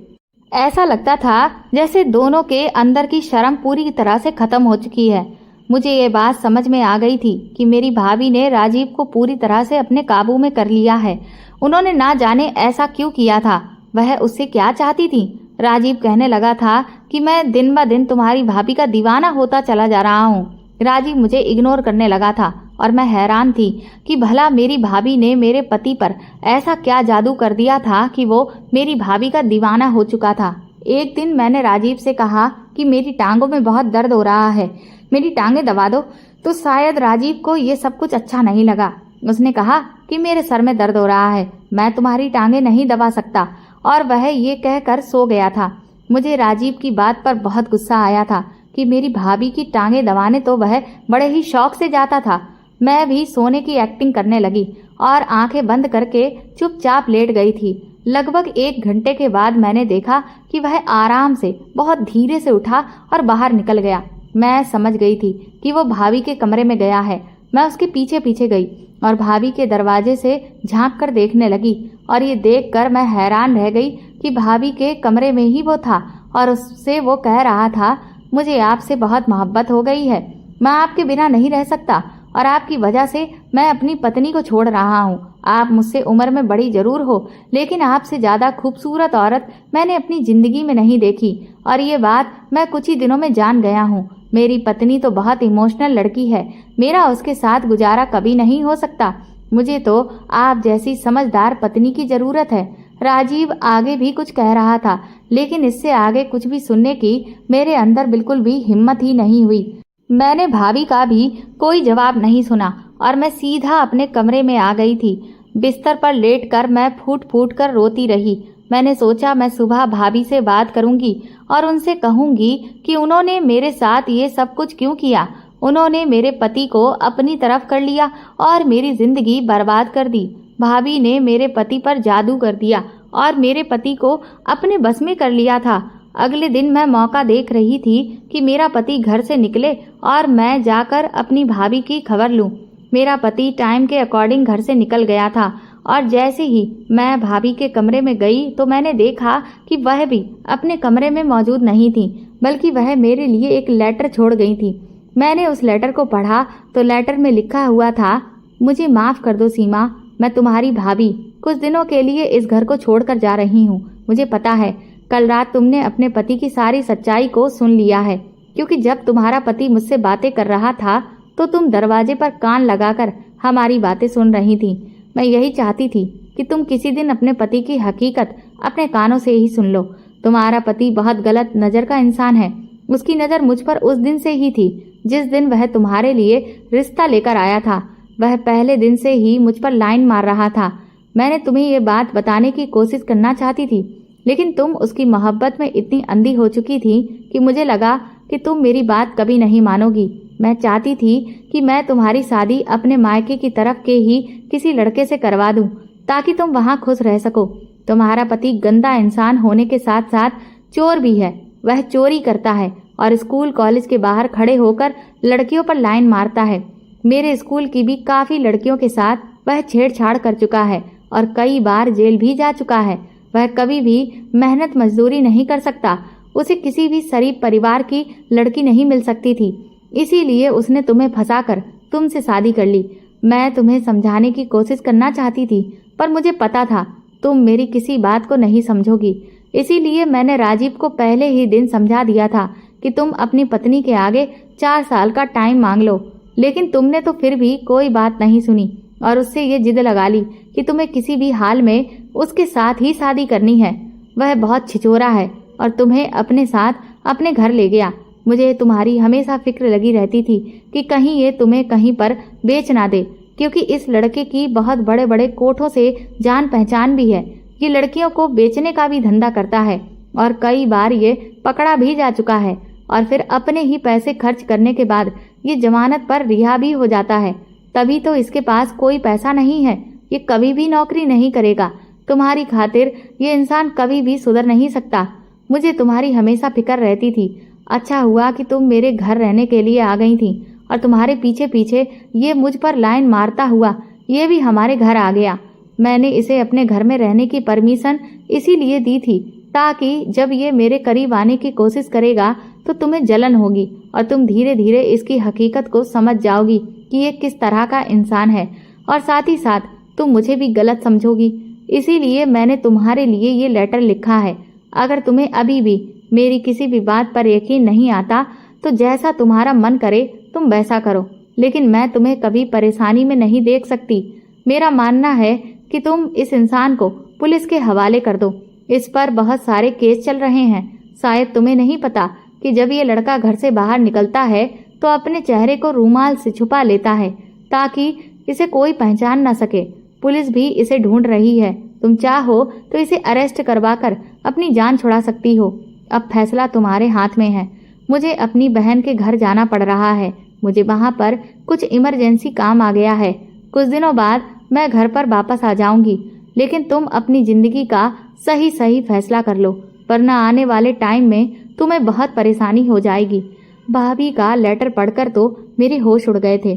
ऐसा लगता था जैसे दोनों के अंदर की शर्म पूरी तरह से खत्म हो चुकी है। मुझे ये बात समझ में आ गई थी कि मेरी भाभी ने राजीव को पूरी तरह से अपने काबू में कर लिया है। उन्होंने ना जाने ऐसा क्यों किया था, वह उससे क्या चाहती थी। राजीव कहने लगा था कि मैं दिन ब दिन तुम्हारी भाभी का दीवाना होता चला जा रहा हूँ। राजीव मुझे इग्नोर करने लगा था और मैं हैरान थी कि भला मेरी भाभी ने मेरे पति पर ऐसा क्या जादू कर दिया था कि वो मेरी भाभी का दीवाना हो चुका था। एक दिन मैंने राजीव से कहा कि मेरी टांगों में बहुत दर्द हो रहा है, मेरी टांगें दबा दो। तो शायद राजीव को ये सब कुछ अच्छा नहीं लगा। उसने कहा कि मेरे सर में दर्द हो रहा है, मैं तुम्हारी टांगें नहीं दबा सकता, और वह ये कहकर सो गया था। मुझे राजीव की बात पर बहुत गुस्सा आया था कि मेरी भाभी की टांगें दबाने तो वह बड़े ही शौक से जाता था। मैं भी सोने की एक्टिंग करने लगी और आंखें बंद करके चुपचाप लेट गई थी। लगभग 1 घंटे के बाद मैंने देखा कि वह आराम से बहुत धीरे से उठा और बाहर निकल गया। मैं समझ गई थी कि वो भाभी के कमरे में गया है। मैं उसके पीछे पीछे गई और भाभी के दरवाजे से झांक कर देखने लगी, और ये देखकर मैं हैरान रह गई कि भाभी के कमरे में ही वो था और उससे वो कह रहा था, मुझे आपसे बहुत मोहब्बत हो गई है, मैं आपके बिना नहीं रह सकता और आपकी वजह से मैं अपनी पत्नी को छोड़ रहा हूँ। आप मुझसे उम्र में बड़ी जरूर हो, लेकिन आपसे ज़्यादा खूबसूरत औरत मैंने अपनी ज़िंदगी में नहीं देखी, और ये बात मैं कुछ ही दिनों में जान गया हूँ। मेरी पत्नी तो बहुत इमोशनल लड़की है, मेरा उसके साथ गुजारा कभी नहीं हो सकता। मुझे तो आप जैसी समझदार पत्नी की ज़रूरत है। राजीव आगे भी कुछ कह रहा था, लेकिन इससे आगे कुछ भी सुनने की मेरे अंदर बिल्कुल भी हिम्मत ही नहीं हुई। मैंने भाभी का भी कोई जवाब नहीं सुना और मैं सीधा अपने कमरे में आ गई थी। बिस्तर पर लेटकर मैं फूट फूट कर रोती रही। मैंने सोचा मैं सुबह भाभी से बात करूंगी और उनसे कहूंगी कि उन्होंने मेरे साथ ये सब कुछ क्यों किया। उन्होंने मेरे पति को अपनी तरफ कर लिया और मेरी जिंदगी बर्बाद कर दी। भाभी ने मेरे पति पर जादू कर दिया और मेरे पति को अपने बस में कर लिया था। अगले दिन मैं मौका देख रही थी कि मेरा पति घर से निकले और मैं जाकर अपनी भाभी की खबर लूं। मेरा पति टाइम के अकॉर्डिंग घर से निकल गया था और जैसे ही मैं भाभी के कमरे में गई तो मैंने देखा कि वह भी अपने कमरे में मौजूद नहीं थी, बल्कि वह मेरे लिए एक लेटर छोड़ गई थी। मैंने उस लेटर को पढ़ा तो लेटर में लिखा हुआ था, मुझे माफ़ कर दो सीमा, मैं तुम्हारी भाभी कुछ दिनों के लिए इस घर को छोड़कर जा रही हूँ। मुझे पता है कल रात तुमने अपने पति की सारी सच्चाई को सुन लिया है, क्योंकि जब तुम्हारा पति मुझसे बातें कर रहा था तो तुम दरवाजे पर कान लगाकर हमारी बातें सुन रही थी। मैं यही चाहती थी कि तुम किसी दिन अपने पति की हकीकत अपने कानों से ही सुन लो। तुम्हारा पति बहुत गलत नज़र का इंसान है। उसकी नज़र मुझ पर उस दिन से ही थी जिस दिन वह तुम्हारे लिए रिश्ता लेकर आया था। वह पहले दिन से ही मुझ पर लाइन मार रहा था। मैंने तुम्हें ये बात बताने की कोशिश करना चाहती थी, लेकिन तुम उसकी मोहब्बत में इतनी अंधी हो चुकी थी कि मुझे लगा कि तुम मेरी बात कभी नहीं मानोगी। मैं चाहती थी कि मैं तुम्हारी शादी अपने मायके की तरफ के ही किसी लड़के से करवा दूं, ताकि तुम वहां खुश रह सको। तुम्हारा पति गंदा इंसान होने के साथ साथ चोर भी है। वह चोरी करता है और स्कूल कॉलेज के बाहर खड़े होकर लड़कियों पर लाइन मारता है। मेरे स्कूल की भी काफ़ी लड़कियों के साथ वह छेड़छाड़ कर चुका है और कई बार जेल भी जा चुका है। वह कभी भी मेहनत मजदूरी नहीं कर सकता। उसे किसी भी शरीफ परिवार की लड़की नहीं मिल सकती थी, इसीलिए उसने तुम्हें फंसाकर तुमसे शादी कर ली। मैं तुम्हें समझाने की कोशिश करना चाहती थी, पर मुझे पता था तुम मेरी किसी बात को नहीं समझोगी। इसीलिए मैंने राजीव को पहले ही दिन समझा दिया था कि तुम अपनी पत्नी के आगे 4 साल का टाइम मांग लो, लेकिन तुमने तो फिर भी कोई बात नहीं सुनी और उससे ये जिद लगा ली कि तुम्हें किसी भी हाल में उसके साथ ही शादी करनी है। वह बहुत छिचोरा है और तुम्हें अपने साथ अपने घर ले गया। मुझे तुम्हारी हमेशा फिक्र लगी रहती थी कि कहीं ये तुम्हें कहीं पर बेच ना दे, क्योंकि इस लड़के की बहुत बड़े बड़े कोठों से जान पहचान भी है। ये लड़कियों को बेचने का भी धंधा करता है और कई बार ये पकड़ा भी जा चुका है और फिर अपने ही पैसे खर्च करने के बाद ये जमानत पर रिहा भी हो जाता है। तभी तो इसके पास कोई पैसा नहीं है। ये कभी भी नौकरी नहीं करेगा। तुम्हारी खातिर ये इंसान कभी भी सुधर नहीं सकता। मुझे तुम्हारी हमेशा फिक्र रहती थी। अच्छा हुआ कि तुम मेरे घर रहने के लिए आ गई थी और तुम्हारे पीछे पीछे ये मुझ पर लाइन मारता हुआ ये भी हमारे घर आ गया। मैंने इसे अपने घर में रहने की परमिशन इसीलिए दी थी ताकि जब ये मेरे करीब आने की कोशिश करेगा तो तुम्हें जलन होगी और तुम धीरे धीरे इसकी हकीकत को समझ जाओगी कि ये किस तरह का इंसान है, और साथ ही साथ तुम मुझे भी गलत समझोगी। इसीलिए मैंने तुम्हारे लिए ये लेटर लिखा है। अगर तुम्हें अभी भी मेरी किसी भी बात पर यकीन नहीं आता तो जैसा तुम्हारा मन करे तुम वैसा करो, लेकिन मैं तुम्हें कभी परेशानी में नहीं देख सकती। मेरा मानना है कि तुम इस इंसान को पुलिस के हवाले कर दो। इस पर बहुत सारे केस चल रहे हैं। शायद तुम्हें नहीं पता कि जब ये लड़का घर से बाहर निकलता है तो अपने चेहरे को रूमाल से छुपा लेता है ताकि इसे कोई पहचान न सके। पुलिस भी इसे ढूंढ रही है। तुम चाहो तो इसे अरेस्ट करवाकर अपनी जान छुड़ा सकती हो। अब फैसला तुम्हारे हाथ में है। मुझे अपनी बहन के घर जाना पड़ रहा है। मुझे वहाँ पर कुछ इमरजेंसी काम आ गया है। कुछ दिनों बाद मैं घर पर वापस आ जाऊंगी, लेकिन तुम अपनी जिंदगी का सही फैसला कर लो, वरना आने वाले टाइम में तुम्हें बहुत परेशानी हो जाएगी। भाभी का लेटर पढ़कर तो मेरे होश उड़ गए थे।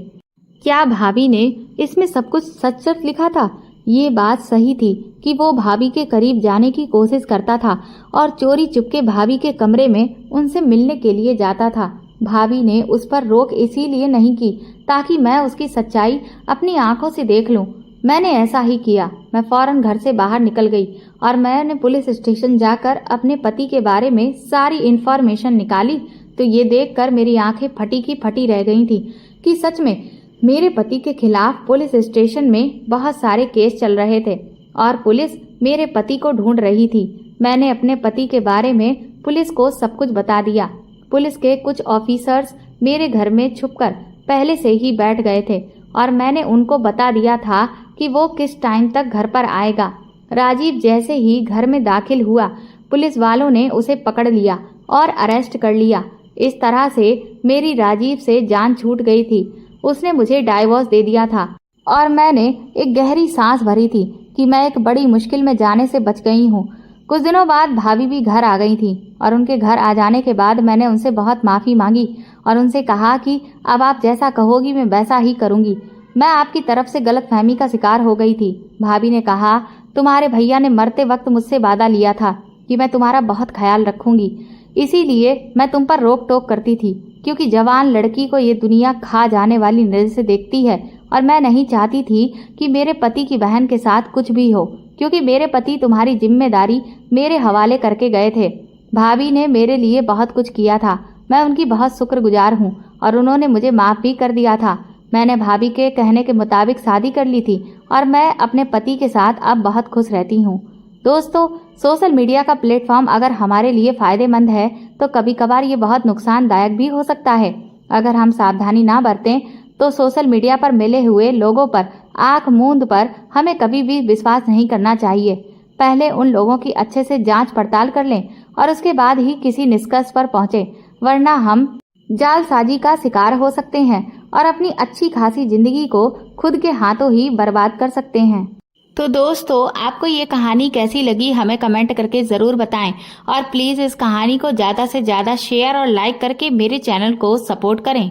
क्या भाभी ने इसमें सब कुछ सच सच लिखा था? ये बात सही थी कि वो भाभी के करीब जाने की कोशिश करता था और चोरी चुपके भाभी के कमरे में उनसे मिलने के लिए जाता था। भाभी ने उस पर रोक इसीलिए नहीं की ताकि मैं उसकी सच्चाई अपनी आंखों से देख लूं। मैंने ऐसा ही किया। मैं फौरन घर से बाहर निकल गई और मैंने पुलिस स्टेशन जाकर अपने पति के बारे में सारी इन्फॉर्मेशन निकाली तो ये देखकर मेरी आंखें फटी की फटी रह गई थी कि सच में मेरे पति के खिलाफ पुलिस स्टेशन में बहुत सारे केस चल रहे थे और पुलिस मेरे पति को ढूंढ रही थी। मैंने अपने पति के बारे में पुलिस को सब कुछ बता दिया। पुलिस के कुछ ऑफिसर्स मेरे घर में छुपकर पहले से ही बैठ गए थे और मैंने उनको बता दिया था कि वो किस टाइम तक घर पर आएगा। राजीव जैसे ही घर में दाखिल हुआ, पुलिस वालों ने उसे पकड़ लिया और अरेस्ट कर लिया। इस तरह से मेरी राजीव से जान छूट गई थी। उसने मुझे डाइवोर्स दे दिया था और मैंने एक गहरी सांस भरी थी कि मैं एक बड़ी मुश्किल में जाने से बच गई हूँ। कुछ दिनों बाद भाभी भी घर आ गई थी और उनके घर आ जाने के बाद मैंने उनसे बहुत माफ़ी मांगी और उनसे कहा कि अब आप जैसा कहोगी मैं वैसा ही करूँगी। मैं आपकी तरफ से गलतफहमी का शिकार हो गई थी। भाभी ने कहा, तुम्हारे भैया ने मरते वक्त मुझसे वादा लिया था कि मैं तुम्हारा बहुत ख्याल रखूंगी, इसीलिए मैं तुम पर रोक टोक करती थी क्योंकि जवान लड़की को ये दुनिया खा जाने वाली नजर से देखती है और मैं नहीं चाहती थी कि मेरे पति की बहन के साथ कुछ भी हो, क्योंकि मेरे पति तुम्हारी जिम्मेदारी मेरे हवाले करके गए थे। भाभी ने मेरे लिए बहुत कुछ किया था। मैं उनकी बहुत शुक्रगुजार हूँ और उन्होंने मुझे माफ़ भी कर दिया था। मैंने भाभी के कहने के मुताबिक शादी कर ली थी और मैं अपने पति के साथ अब बहुत खुश रहती हूँ। दोस्तों, सोशल मीडिया का प्लेटफॉर्म अगर हमारे लिए फ़ायदेमंद है तो कभी कभार ये बहुत नुकसानदायक भी हो सकता है। अगर हम सावधानी ना बरतें तो सोशल मीडिया पर मिले हुए लोगों पर आंख मूंद पर हमें कभी भी विश्वास नहीं करना चाहिए। पहले उन लोगों की अच्छे से जांच पड़ताल कर लें और उसके बाद ही किसी निष्कर्ष पर पहुंचे, वरना हम जालसाजी का शिकार हो सकते हैं और अपनी अच्छी खासी जिंदगी को खुद के हाथों ही बर्बाद कर सकते हैं। तो दोस्तों, आपको ये कहानी कैसी लगी हमें कमेंट करके ज़रूर बताएं और प्लीज़ इस कहानी को ज़्यादा से ज़्यादा शेयर और लाइक करके मेरे चैनल को सपोर्ट करें।